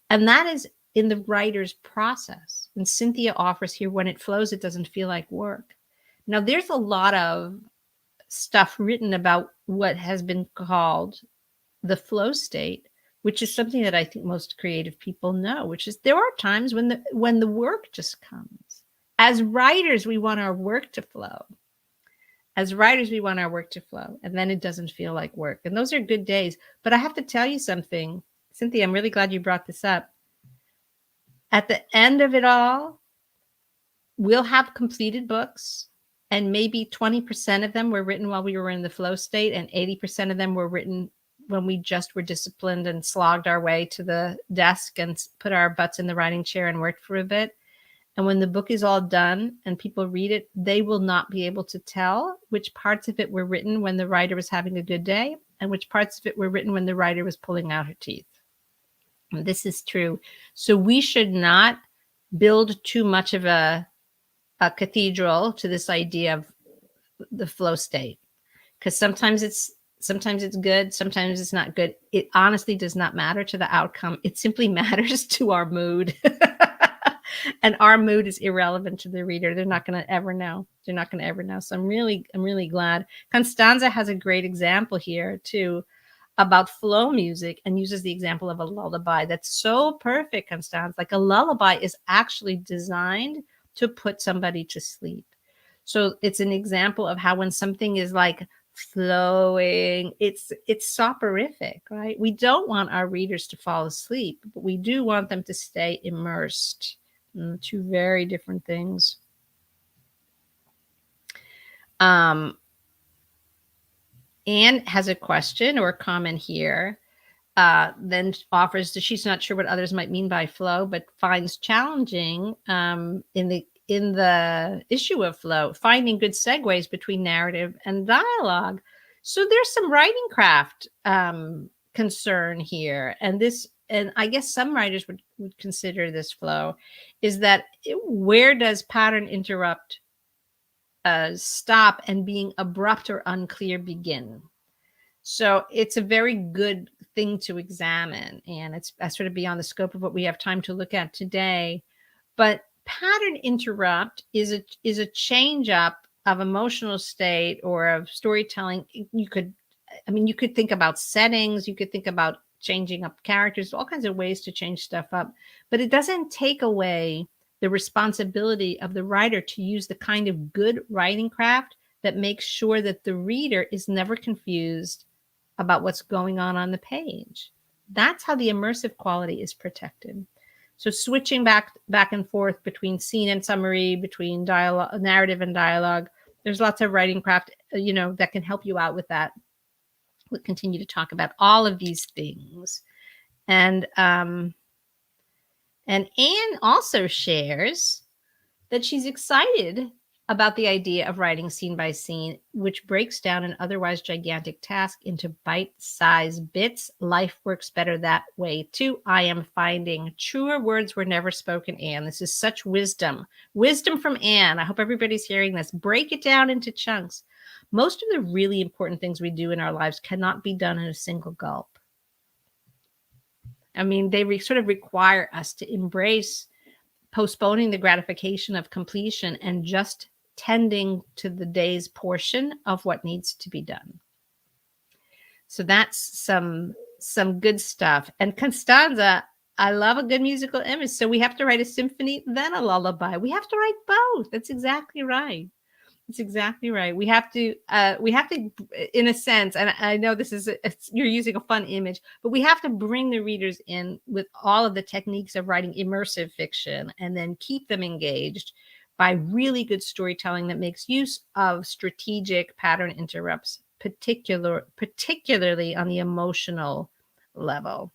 And that is in the writer's process. And Cynthia offers here, when it flows, it doesn't feel like work. Now, there's a lot of stuff written about what has been called the flow state, which is something that I think most creative people know, which is there are times when the work just comes. As writers, we want our work to flow. As writers, we want our work to flow, and then it doesn't feel like work. And those are good days. But I have to tell you something, Cynthia, I'm really glad you brought this up. At the end of it all, we'll have completed books, and maybe 20% of them were written while we were in the flow state, and 80% of them were written when we just were disciplined and slogged our way to the desk and put our butts in the writing chair and worked for a bit. And when the book is all done and people read it, they will not be able to tell which parts of it were written when the writer was having a good day and which parts of it were written when the writer was pulling out her teeth. And this is true. So we should not build too much of a cathedral to this idea of the flow state, because sometimes it's good, sometimes it's not good. It honestly does not matter to the outcome. It simply matters to our mood. And our mood is irrelevant to the reader. They're not going to ever know. So I'm really glad. Constanza has a great example here too about flow music, and uses the example of a lullaby. That's so perfect, Constanza. Like, a lullaby is actually designed to put somebody to sleep. So it's an example of how when something is like flowing, it's soporific, right? We don't want our readers to fall asleep, but we do want them to stay immersed. Two very different things. Anne has a question or a comment here. Then offers that she's not sure what others might mean by flow, but finds challenging in the issue of flow, finding good segues between narrative and dialogue. So there's some writing craft concern here, and I guess some writers would consider this flow, is that where does pattern interrupt stop and being abrupt or unclear begin? So it's a very good thing to examine, and it's sort of beyond the scope of what we have time to look at today. But pattern interrupt is a change up of emotional state or of storytelling. You could think about settings, you could think about changing up characters, all kinds of ways to change stuff up, but it doesn't take away the responsibility of the writer to use the kind of good writing craft that makes sure that the reader is never confused about what's going on the page. That's how the immersive quality is protected. So switching back and forth between scene and summary, between dialogue, narrative and dialogue, there's lots of writing craft, that can help you out with that. We'll continue to talk about all of these things. And Anne also shares that she's excited about the idea of writing scene by scene, which breaks down an otherwise gigantic task into bite-sized bits. Life works better that way too. I am finding truer words were never spoken, Anne. This is such wisdom. Wisdom from Anne. I hope everybody's hearing this. Break it down into chunks. Most of the really important things we do in our lives cannot be done in a single gulp. I mean, they sort of require us to embrace postponing the gratification of completion and just tending to the day's portion of what needs to be done. So that's some good stuff. And Constanza, I love a good musical image. So we have to write a symphony, then a lullaby. We have to write both. That's exactly right. That's exactly right. We have to, in a sense, and I know this is, you're using a fun image, but we have to bring the readers in with all of the techniques of writing immersive fiction and then keep them engaged by really good storytelling that makes use of strategic pattern interrupts, particularly on the emotional level.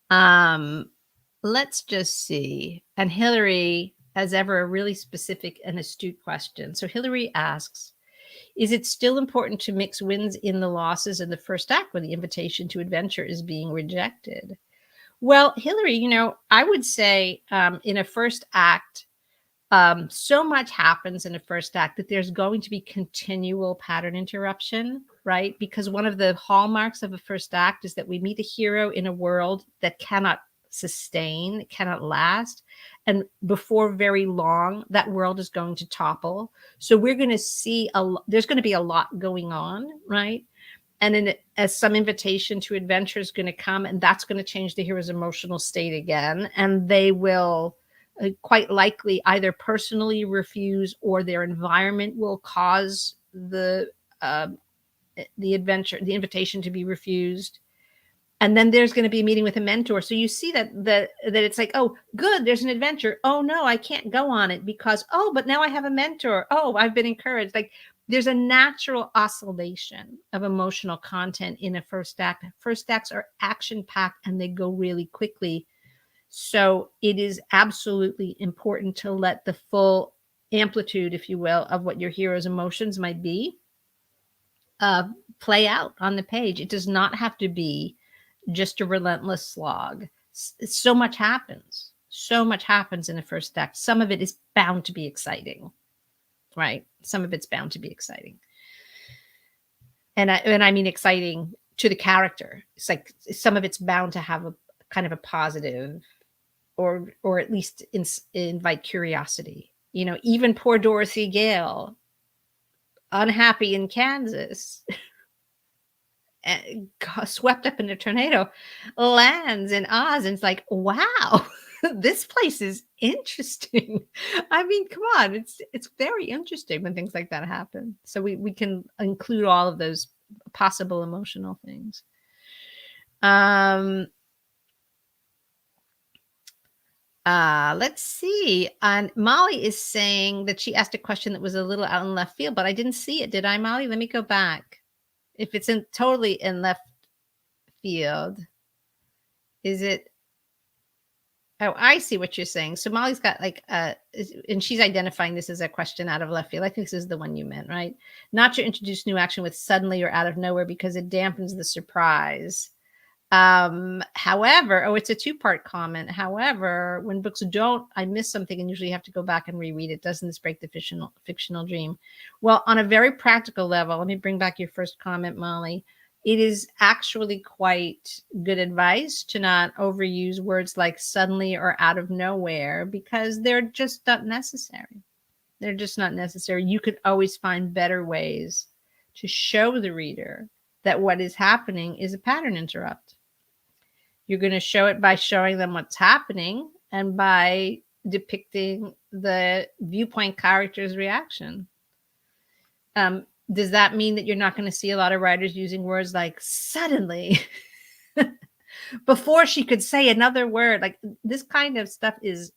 Let's just see. And Hillary, as ever, a really specific and astute question. So Hillary asks, is it still important to mix wins in the losses in the first act when the invitation to adventure is being rejected? Well, Hillary, you know, I would say in a first act, so much happens in a first act that there's going to be continual pattern interruption, right? Because one of the hallmarks of a first act is that we meet a hero in a world that cannot sustain, cannot last. And before very long, that world is going to topple. So we're going to see, there's going to be a lot going on, right? And then as some invitation to adventure is going to come, and that's going to change the hero's emotional state again. And they will quite likely either personally refuse or their environment will cause the invitation to be refused. And then there's going to be a meeting with a mentor. So you see that it's like, oh, good, there's an adventure. Oh, no, I can't go on it because, oh, but now I have a mentor. Oh, I've been encouraged. Like there's a natural oscillation of emotional content in a first act. First acts are action-packed and they go really quickly. So it is absolutely important to let the full amplitude, if you will, of what your hero's emotions might be play out on the page. It does not have to be just a relentless slog. So much happens. So much happens in the first act. Some of it is bound to be exciting, right? Some of it's bound to be exciting. And I mean exciting to the character. It's like some of it's bound to have a kind of a positive or at least invite curiosity. You know, even poor Dorothy Gale, unhappy in Kansas, swept up in a tornado, lands in Oz, and it's like, wow, this place is interesting. I mean, come on, it's very interesting when things like that happen. So we can include all of those possible emotional things. Let's see. And Molly is saying that she asked a question that was a little out in left field, but I didn't see it. Did I, Molly? Let me go back. If it's totally in left field, is it? Oh, I see what you're saying. So Molly's got like, and she's identifying this as a question out of left field. I think this is the one you meant, right? Not to introduce new action with suddenly or out of nowhere because it dampens the surprise. However, it's a two-part comment. However, when books don't, I miss something and usually have to go back and reread it. Doesn't this break the fictional dream? Well, on a very practical level, let me bring back your first comment, Molly. It is actually quite good advice to not overuse words like suddenly or out of nowhere because they're just not necessary. They're just not necessary. You could always find better ways to show the reader that what is happening is a pattern interrupt. You're going to show it by showing them what's happening and by depicting the viewpoint character's reaction. Does that mean that you're not going to see a lot of writers using words like suddenly before she could say another word? Like this kind of stuff is,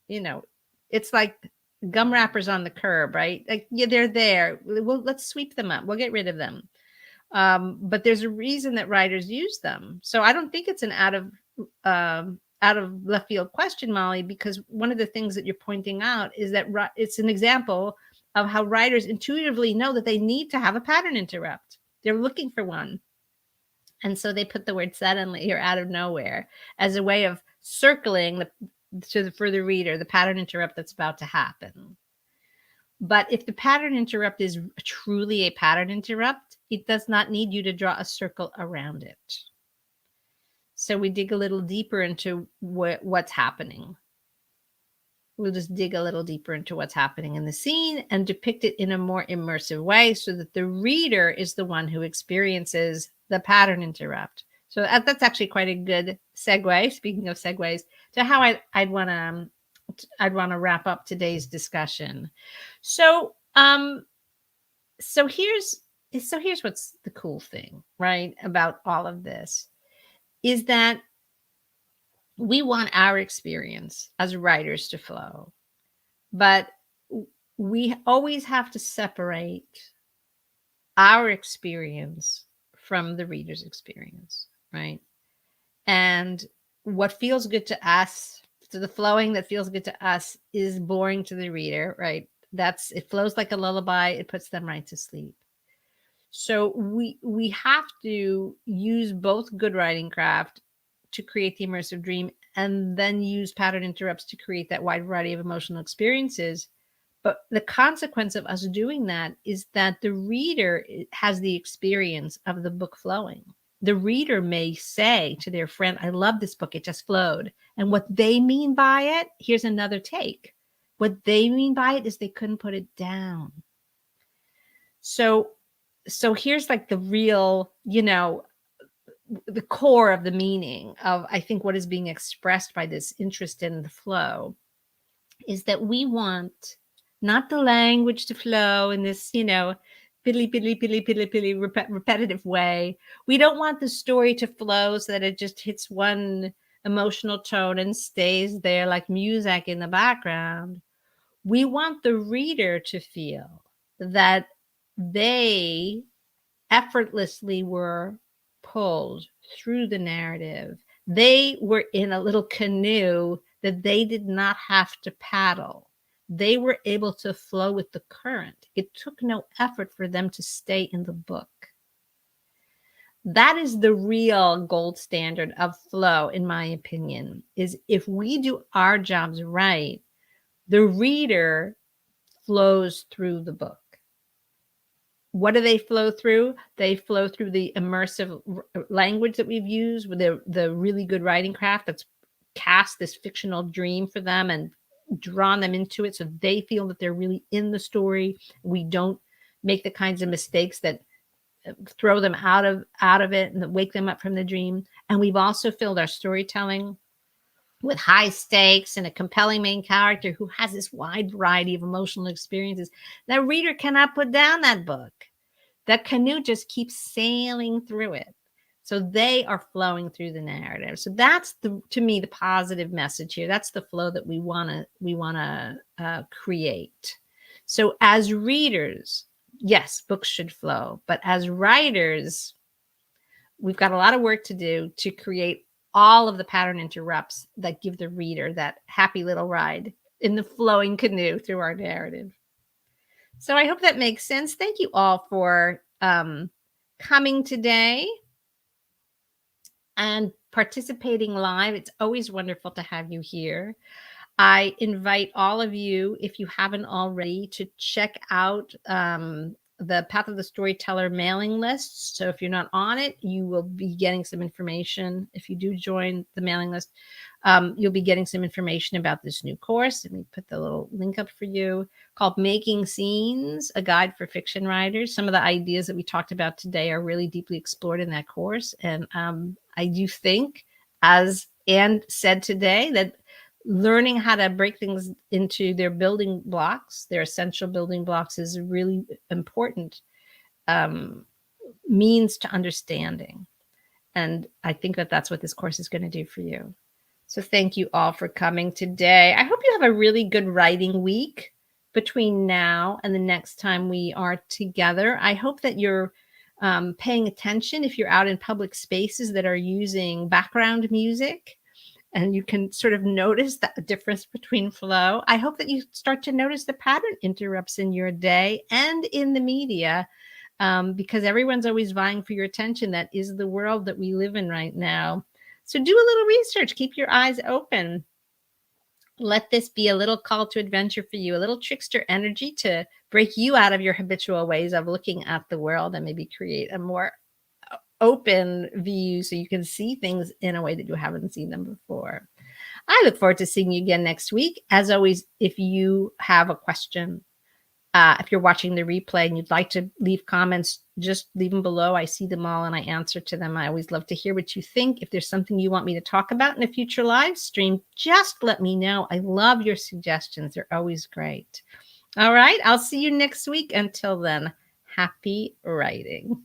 you know, it's like gum wrappers on the curb, right? Like, yeah, they're there. Well, let's sweep them up. We'll get rid of them. But there's a reason that writers use them. So I don't think it's an out of out of left field question, Molly, because one of the things that you're pointing out is that it's an example of how writers intuitively know that they need to have a pattern interrupt. They're looking for one. And so they put the word suddenly or out of nowhere as a way of circling for the reader, the pattern interrupt that's about to happen. But if the pattern interrupt is truly a pattern interrupt, it does not need you to draw a circle around it. So we dig a little deeper into what's happening. We'll just dig a little deeper into what's happening in the scene and depict it in a more immersive way so that the reader is the one who experiences the pattern interrupt. So that's actually quite a good segue, speaking of segues, to how I'd want to wrap up today's discussion. So here's what's the cool thing, right, about all of this is that we want our experience as writers to flow, but we always have to separate our experience from the reader's experience, right? And what feels good to us, so the flowing that feels good to us is boring to the reader, right? It flows like a lullaby. It puts them right to sleep. So we have to use both good writing craft to create the immersive dream and then use pattern interrupts to create that wide variety of emotional experiences. But the consequence of us doing that is that the reader has the experience of the book flowing. The reader may say to their friend, I love this book, it just flowed. And what they mean by it, here's another take. What they mean by it is they couldn't put it down. So here's like the real, the core of the meaning of, I think, what is being expressed by this interest in the flow is that we want not the language to flow in this, repetitive way. We don't want the story to flow so that it just hits one emotional tone and stays there like music in the background. We want the reader to feel that they effortlessly were pulled through the narrative. They were in a little canoe that they did not have to paddle. They were able to flow with the current. It took no effort for them to stay in the book. That is the real gold standard of flow, in my opinion, is if we do our jobs right, the reader flows through the book. What do they flow through? They flow through the immersive language that we've used with the really good writing craft that's cast this fictional dream for them and drawn them into it so they feel that they're really in the story. We don't make the kinds of mistakes that throw them out of it and that wake them up from the dream. And we've also filled our storytelling with high stakes and a compelling main character who has this wide variety of emotional experiences. That reader cannot put down that book. That canoe just keeps sailing through it. So they are flowing through the narrative. So that's to me, the positive message here. That's the flow that we want to create. So as readers, yes, books should flow, but as writers, we've got a lot of work to do to create all of the pattern interrupts that give the reader that happy little ride in the flowing canoe through our narrative. So I hope that makes sense. Thank you all for coming today and participating live. It's always wonderful to have you here. I invite all of you, if you haven't already, to check out the Path of the Storyteller mailing list. So if you're not on it, you will be getting some information. If you do join the mailing list, you'll be getting some information about this new course. Let me put the little link up for you, called Making Scenes, a guide for fiction writers. Some of the ideas that we talked about today are really deeply explored in that course. And I do think, as Anne said today, that learning how to break things into their building blocks, their essential building blocks, is a really important means to understanding. And I think that that's what this course is going to do for you. So thank you all for coming today. I hope you have a really good writing week between now and the next time we are together. I hope that you're paying attention if you're out in public spaces that are using background music. and you can sort of notice that difference between flow. I hope that you start to notice the pattern interrupts in your day and in the media, because everyone's always vying for your attention. That is the world that we live in right now. So do a little research, keep your eyes open. Let this be a little call to adventure for you, a little trickster energy to break you out of your habitual ways of looking at the world and maybe create a more open view so you can see things in a way that you haven't seen them before. I look forward to seeing you again next week. As always, if you have a question, if you're watching the replay and you'd like to leave comments, just leave them below. I see them all and I answer to them. I always love to hear what you think. If there's something you want me to talk about in a future live stream, just let me know. I love your suggestions. They're always great. All right. I'll see you next week. Until then, happy writing.